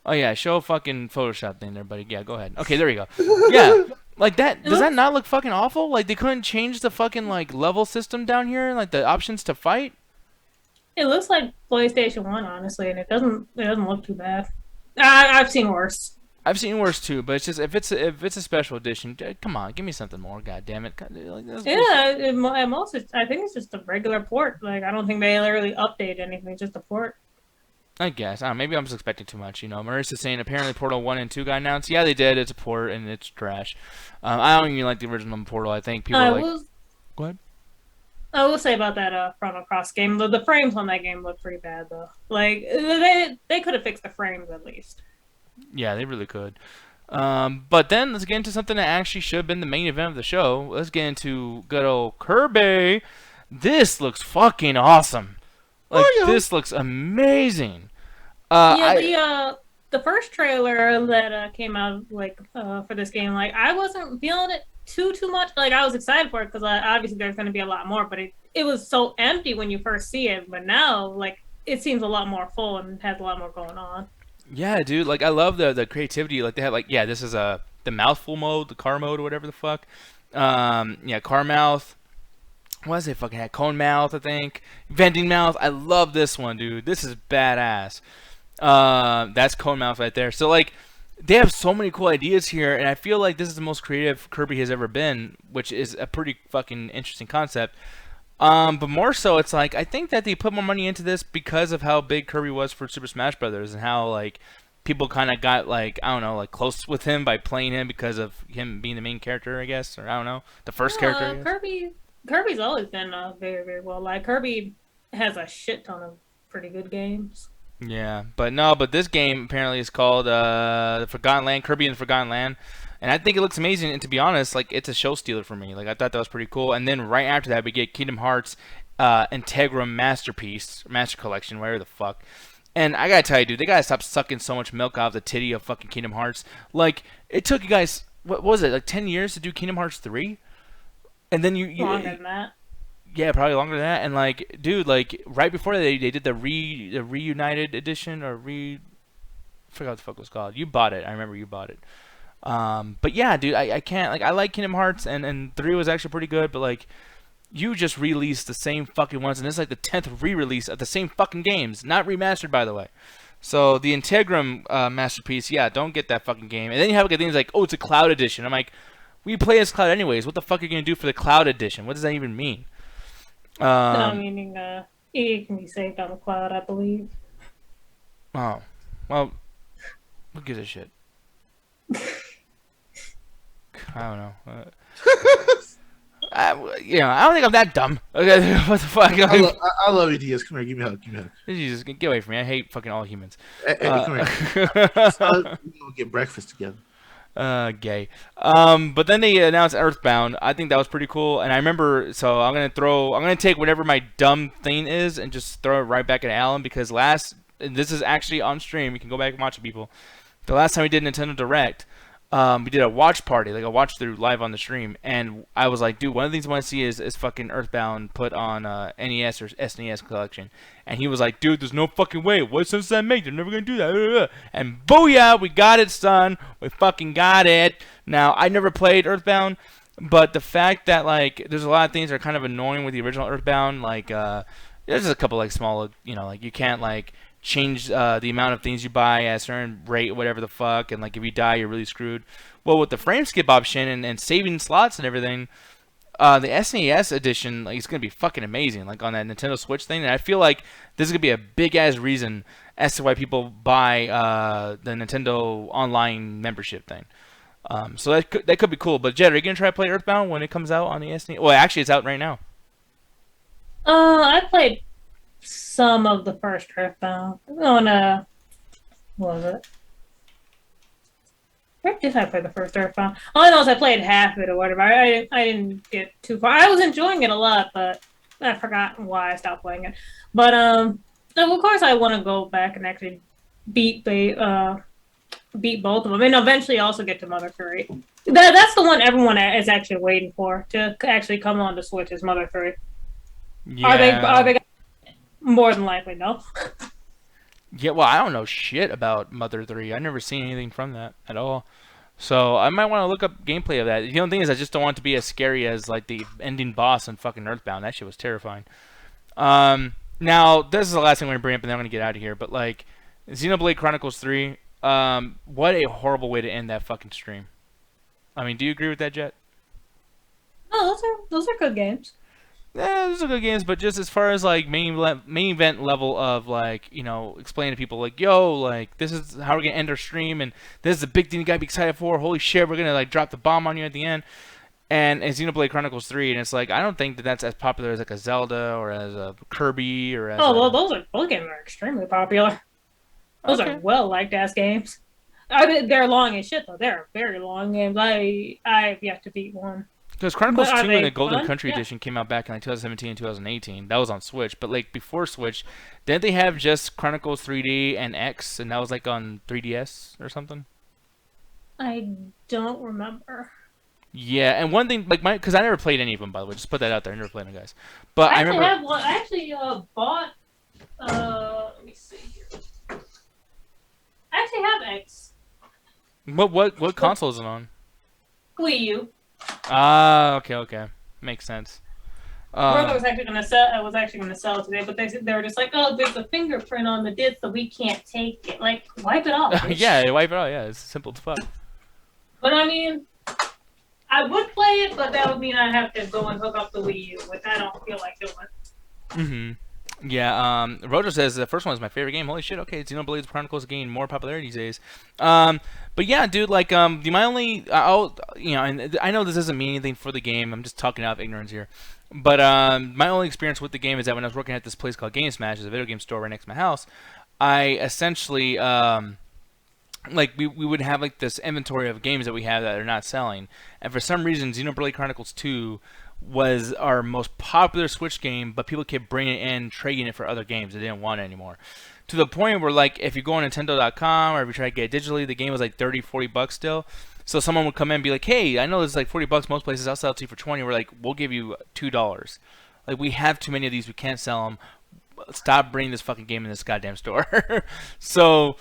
Oh yeah, show a fucking Photoshop thing there, buddy. Yeah, go ahead. Okay, there you go. Yeah, like that. Does that not look fucking awful? Like, they couldn't change the fucking like level system down here, like the options to fight. It looks like PlayStation 1, honestly, and it doesn't look too bad. I've seen worse. I've seen worse too, but it's just if it's a special edition, come on, give me something more. God damn it! Like, at most, I think it's just a regular port. Like, I don't think they really update anything; just a port. I guess. I don't know, maybe I'm just expecting too much. You know, Marissa's saying apparently Portal 1 and 2 got announced. Yeah, they did. It's a port and it's trash. I don't even like the original Portal. I think people Go ahead. I will say about that Chrono Cross game, the frames on that game look pretty bad though. Like they could have fixed the frames at least. Yeah, they really could. But then let's get into something that actually should have been the main event of the show. Let's get into good old Kirby. This looks fucking awesome. Like this looks amazing. Yeah, the first trailer that came out like for this game, like I wasn't feeling it too much. Like I was excited for it because obviously there's going to be a lot more, but it was so empty when you first see it. But now, like it seems a lot more full and has a lot more going on. Yeah, dude. Like I love the creativity. Like they have like this is the mouthful mode, the car mode, or whatever the fuck. Yeah, car mouth. What is it? Fucking had cone mouth, I think. Vending mouth. I love this one, dude. This is badass. That's cone mouth right there. So like, they have so many cool ideas here, and I feel like this is the most creative Kirby has ever been, which is a pretty fucking interesting concept. But more so, it's like I think that they put more money into this because of how big Kirby was for Super Smash Brothers, and how like people kind of got like I don't know, like close with him by playing him because of him being the main character, I guess, or I don't know, the first character. I guess. Kirby's always been very well. Like Kirby has a shit ton of pretty good games. Yeah, but this game apparently is called the Forgotten Land, Kirby and the Forgotten Land, and I think it looks amazing. And to be honest, like it's a show stealer for me. Like I thought that was pretty cool. And then right after that, we get Kingdom Hearts Integrum Masterpiece, Master Collection, whatever the fuck. And I gotta tell you, dude, they gotta stop sucking so much milk out of the titty of fucking Kingdom Hearts. Like it took you guys, what was it, like 10 years to do Kingdom Hearts 3? And then you longer than that. Yeah, probably longer than that. And like, dude, like right before they did the reunited edition or I forgot what the fuck it was called. You bought it. I remember you bought it. But yeah, dude, I can't like I like Kingdom Hearts and 3 was actually pretty good, but like you just released the same fucking ones, and this is like the 10th re-release of the same fucking games, not remastered by the way. So the Integrum Masterpiece, yeah, don't get that fucking game. And then you have like things like, oh, it's a Cloud Edition. I'm like, we play as Cloud anyways. What the fuck are you gonna do for the Cloud Edition? What does that even mean? No, meaning it can be saved on the cloud, I believe. Oh, well, who gives a shit? I don't know. I don't think I'm that dumb. Okay, what the fuck? I love you, Diaz. Come here, give me a hug. Give me a hug. Jesus, get away from me. I hate fucking all humans. Hey, come here. We'll get breakfast together. Gay. But then they announced Earthbound. I think that was pretty cool. And I remember, so I'm gonna take whatever my dumb thing is and just throw it right back at Alan because and this is actually on stream. You can go back and watch it, people. The last time we did Nintendo Direct, we did a watch party, like a watch through live on the stream, and I was like, dude, one of the things I want to see is fucking Earthbound put on NES or SNES collection. And he was like, dude, there's no fucking way. What sense does that make? They're never gonna do that. And booyah, we got it, son. We fucking got it. Now, I never played Earthbound, but the fact that like there's a lot of things that are kind of annoying with the original Earthbound, like there's a couple like small, like you can't like change the amount of things you buy at a certain rate, whatever the fuck, and like if you die, you're really screwed. Well, with the frame skip option and saving slots and everything, the SNES edition, like, it's gonna be fucking amazing, like on that Nintendo Switch thing. And I feel like this is gonna be a big ass reason as to why people buy the Nintendo Online membership thing. So that could be cool. But Jed, are you gonna try to play Earthbound when it comes out on the SNES? Well, actually, it's out right now. I played some of the first Earthbound on what was it? Where did I play the first Earthbound? All I know is I played half of it or whatever. I didn't get too far. I was enjoying it a lot, but I forgot why I stopped playing it. But of course I want to go back and actually beat both of them, and eventually also get to Mother 3. That's the one everyone is actually waiting for to actually come on the Switch. Is Mother 3? Yeah. Are they more than likely no? Yeah, well, I don't know shit about Mother 3. I've never seen anything from that at all. So I might want to look up gameplay of that. The only thing is I just don't want it to be as scary as like the ending boss in fucking Earthbound. That shit was terrifying. Now, this is the last thing I'm going to bring up and then I'm going to get out of here. But like, Xenoblade Chronicles 3, what a horrible way to end that fucking stream. I mean, do you agree with that, Jet? Oh, those are good games. Yeah, those are good games, but just as far as like main event level of like, explaining to people like, yo, like this is how we're gonna end our stream, and this is the big thing you gotta be excited for. Holy shit, we're gonna like drop the bomb on you at the end. and Xenoblade Chronicles 3, and it's like I don't think that that's as popular as like a Zelda or as a Kirby or as Oh well, a... those games are extremely popular. Those are Okay. well liked ass games. I mean, they're long as shit though. They're very long games. I've yet to beat one. Because But Chronicles are 2 and the they Golden fun? Country Yeah. Edition came out back in like 2017 and 2018. That was on Switch. But like before Switch, didn't they have just Chronicles 3D and X, and that was like on 3DS or something? I don't remember. Yeah, and one thing, like because I never played any of them, by the way. Just put that out there. I never played them, guys. But I I actually remember... have one. I actually bought. Let me see here. I actually have X. What console is it on? Wii U. Ah, okay. Makes sense. Brother was actually gonna sell. I was actually gonna sell it today, but they were just like, "Oh, there's a fingerprint on the disc, so we can't take it. Like, wipe it off." Bitch. Yeah, wipe it out. Yeah, it's simple as fuck. But I mean, I would play it, but that would mean I'd have to go and hook up the Wii U, which I don't feel like doing. Yeah, Rojo says the first one is my favorite game. Holy shit, okay, Xenoblade Chronicles gain more popularity these days. But yeah, dude, like, my only, and I know this doesn't mean anything for the game. I'm just talking out of ignorance here. But my only experience with the game is that when I was working at this place called Game Smash, it's a video game store right next to my house, I essentially, like, we would have, like, this inventory of games that we have that are not selling. And for some reason, Xenoblade Chronicles 2 was our most popular Switch game, but people kept bringing it in, trading it for other games. They didn't want it anymore. To the point where, like, if you go on Nintendo.com or if you try to get it digitally, the game was like 30, 40 bucks still. So someone would come in and be like, hey, I know this is like 40 bucks. Most places I'll sell it to you for 20. We're like, we'll give you $2. Like, we have too many of these. We can't sell them. Stop bringing this fucking game in this goddamn store. So...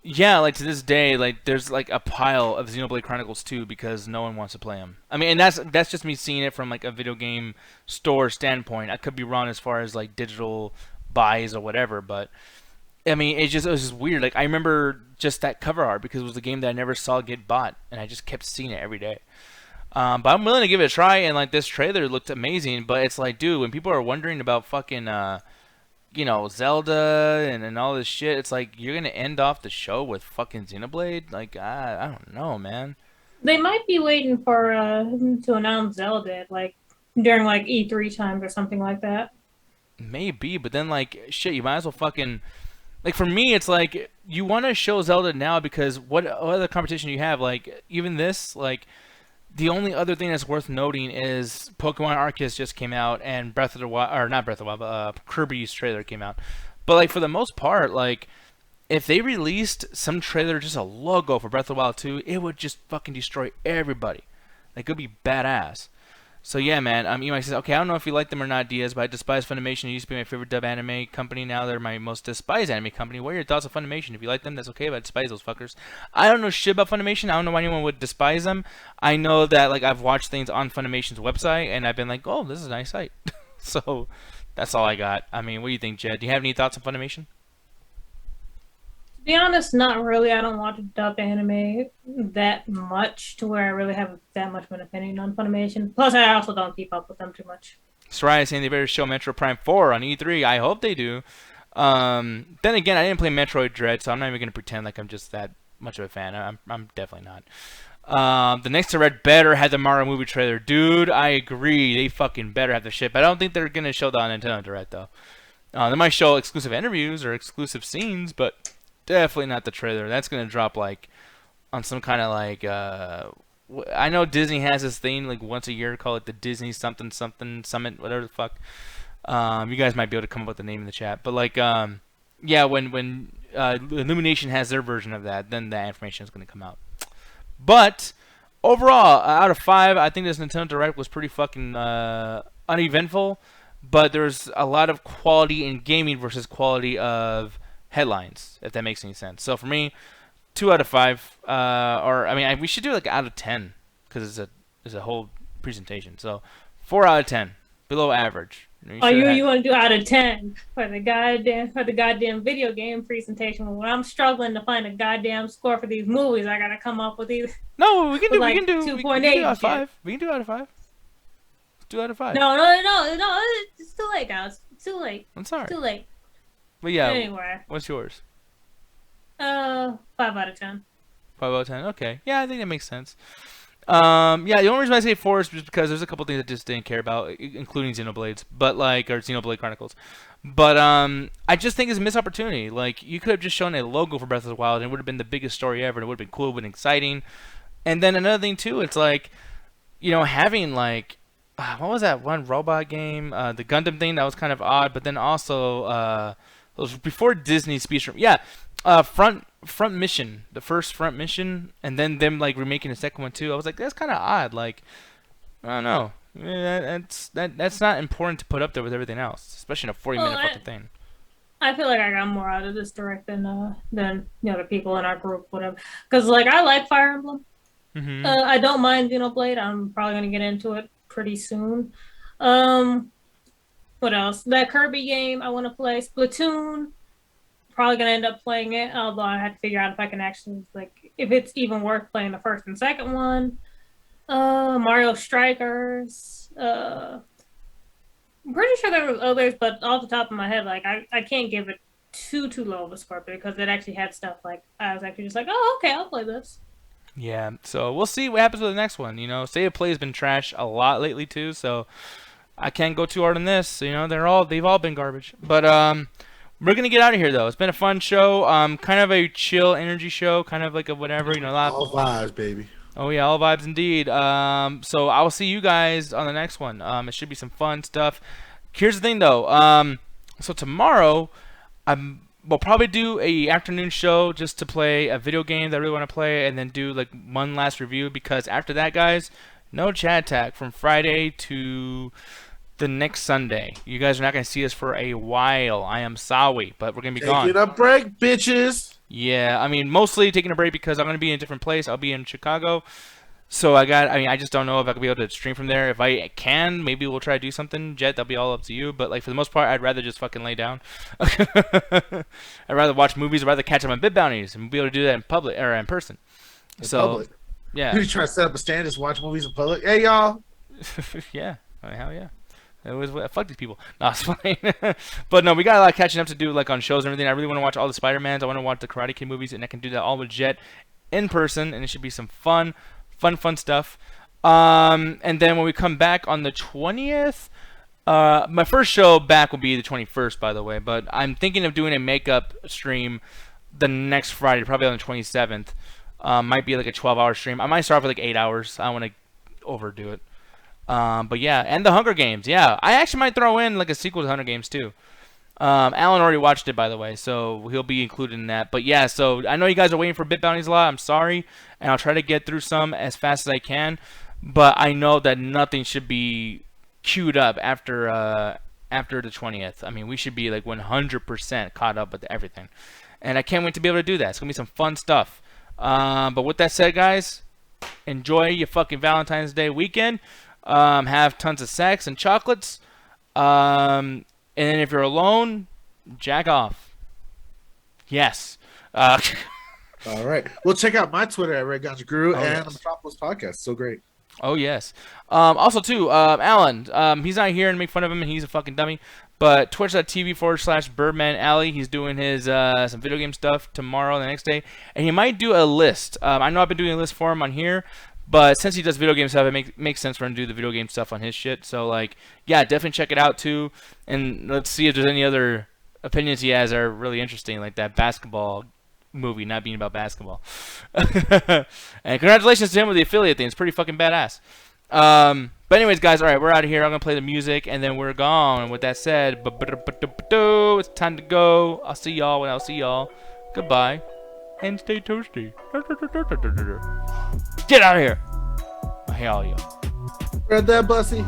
yeah, like to this day, like there's like a pile of Xenoblade Chronicles 2 because no one wants to play them. I mean, and that's just me seeing it from like a video game store standpoint. I could be wrong as far as like digital buys or whatever, but I mean, it was just weird. Like I remember just that cover art because it was a game that I never saw get bought, and I just kept seeing it every day. But I'm willing to give it a try, and like this trailer looked amazing. But it's like, dude, when people are wondering about fucking Zelda and all this shit, it's like you're gonna end off the show with fucking Xenoblade. Like I don't know, man. They might be waiting for to announce Zelda, like during like E3 times or something like that. Maybe, but then like shit, you might as well fucking like for me, it's like you want to show Zelda now because what other competition you have? Like even this, like the only other thing that's worth noting is Pokemon Arceus just came out and Breath of the Wild, or not Breath of the Wild, but Kirby's trailer came out. But like for the most part, like if they released some trailer, just a logo for Breath of the Wild 2, it would just fucking destroy everybody. Like it would be badass. So yeah, man. You might say, okay, I don't know if you like them or not, Diaz, but I despise Funimation. It used to be my favorite dub anime company. Now they're my most despised anime company. What are your thoughts on Funimation? If you like them, that's okay, but I despise those fuckers. I don't know shit about Funimation. I don't know why anyone would despise them. I know that like I've watched things on Funimation's website, and I've been like, oh, this is a nice site. So that's all I got. I mean, what do you think, Jed? Do you have any thoughts on Funimation? To be honest, not really. I don't watch dub anime that much to where I really have that much of an opinion on Funimation. Plus, I also don't keep up with them too much. Soraya saying they better show Metro Prime 4 on E3. I hope they do. Then again, I didn't play Metroid Dread, so I'm not even going to pretend like I'm just that much of a fan. I'm definitely not. The next Direct better have the Mario movie trailer. Dude, I agree. They fucking better have the shit. But I don't think they're going to show that on Nintendo Direct, though. They might show exclusive interviews or exclusive scenes, but definitely not the trailer. That's going to drop, like, on some kind of, like, I know Disney has this thing, like, once a year, call it the Disney something something summit, whatever the fuck. You guys might be able to come up with the name in the chat. But, like, yeah, when Illumination has their version of that, then that information is going to come out. But, overall, out of 5, I think this Nintendo Direct was pretty fucking uneventful. But there's a lot of quality in gaming versus quality of headlines, if that makes any sense. So for me, 2 out of 5, or I mean, we should do like out of 10 because it's a whole presentation. So 4 out of 10, below average. You want to do out of 10 for the goddamn video game presentation? When I'm struggling to find a goddamn score for these movies, I gotta come up with these. No, we can do 2.8 out of 5. We can do out of 5. 2 out of 5. No, it's too late, guys. It's too late. I'm sorry. It's too late. But yeah, anyway, what's yours? 5 out of 10. 5 out of 10. Okay, yeah, I think that makes sense. Yeah, the only reason I say 4 is just because there's a couple things I just didn't care about, including Xenoblades, but like, or Xenoblade Chronicles. But I just think it's a missed opportunity. Like, you could have just shown a logo for Breath of the Wild, and it would have been the biggest story ever, and it would have been cool, it would have been exciting. And then another thing too, it's like, having like, what was that one robot game? The Gundam thing that was kind of odd, but then also it was before Disney Speed Stream. Yeah, Front Mission, the first Front Mission, and then them like remaking the second one too. I was like, that's kind of odd. Like, I don't know. That's not important to put up there with everything else, especially in a 40-minute fucking thing. I feel like I got more out of this direct than the people in our group, whatever. Because like I like Fire Emblem. Mm-hmm. I don't mind Xenoblade. I'm probably gonna get into it pretty soon. What else? That Kirby game I want to play. Splatoon. Probably gonna end up playing it, although I had to figure out if I can actually if it's even worth playing the first and second one. Mario Strikers. I'm pretty sure there was others, but off the top of my head, like I can't give it too low of a score because it actually had stuff like I was actually just like, oh okay, I'll play this. Yeah, so we'll see what happens with the next one. State of Play has been trash a lot lately too, so I can't go too hard on this. They've all been garbage. But we're gonna get out of here though. It's been a fun show. Kind of a chill energy show, kind of like a whatever. A lot. All vibes, baby. Oh yeah, all vibes indeed. So I will see you guys on the next one. It should be some fun stuff. Here's the thing though. So tomorrow, we'll probably do a afternoon show just to play a video game that I really want to play, and then do like one last review. Because after that, guys, no chat attack from Friday to the next Sunday. You guys are not going to see us for a while. I am sorry, but we're going to be gone. Taking a break, bitches. Yeah, I mean, mostly taking a break because I'm going to be in a different place. I'll be in Chicago. So I just don't know if I could be able to stream from there. If I can, maybe we'll try to do something. Jet, that'll be all up to you. But like for the most part, I'd rather just fucking lay down. I'd rather watch movies. I'd rather catch up on bit bounties and be able to do that in public or in person. Public. Yeah. You try to set up a stand, just watch movies in public. Hey, y'all. Yeah. Hell yeah. Fuck these people. No, it's fine. But no, we got a lot of catching up to do, like on shows and everything. I really want to watch all the Spider-Mans. I want to watch the Karate Kid movies, and I can do that all with Jet in person, and it should be some fun stuff. And then when we come back on the 20th, my first show back will be the 21st, by the way. But I'm thinking of doing a makeup stream the next Friday, probably on the 27th. Might be like a 12-hour stream. I might start off with like 8 hours. I don't want to overdo it. But yeah, and the Hunger Games. Yeah, I actually might throw in like a sequel to Hunger Games too. Alan already watched it, by the way, so he'll be included in that. But yeah, so I know you guys are waiting for bit bounties a lot. I'm sorry, and I'll try to get through some as fast as I can. But I know that nothing should be queued up after the 20th. I mean, we should be like 100% caught up with everything, and I can't wait to be able to do that. It's gonna be some fun stuff. But with that said, guys, enjoy your fucking Valentine's Day weekend. Have tons of sex and chocolates. And if you're alone, jack off. Yes. All right. Well, check out my Twitter at Red Ganja Guru and yes. the Metropolis Podcast. So great. Oh, yes. Also, too, Alan, he's not here and make fun of him, and he's a fucking dummy. But twitch.tv/Birdman Alley, he's doing his some video game stuff tomorrow, the next day. And he might do a list. I know I've been doing a list for him on here. But since he does video game stuff, it makes sense for him to do the video game stuff on his shit. So, like, yeah, definitely check it out, too. And let's see if there's any other opinions he has that are really interesting, like that basketball movie not being about basketball. And congratulations to him with the affiliate thing. It's pretty fucking badass. But anyways, guys, all right, we're out of here. I'm going to play the music, and then we're gone. And with that said, it's time to go. I'll see y'all when I'll see y'all. Goodbye. And stay toasty. Get out of here. I hate all y'all. Read that, Bussy.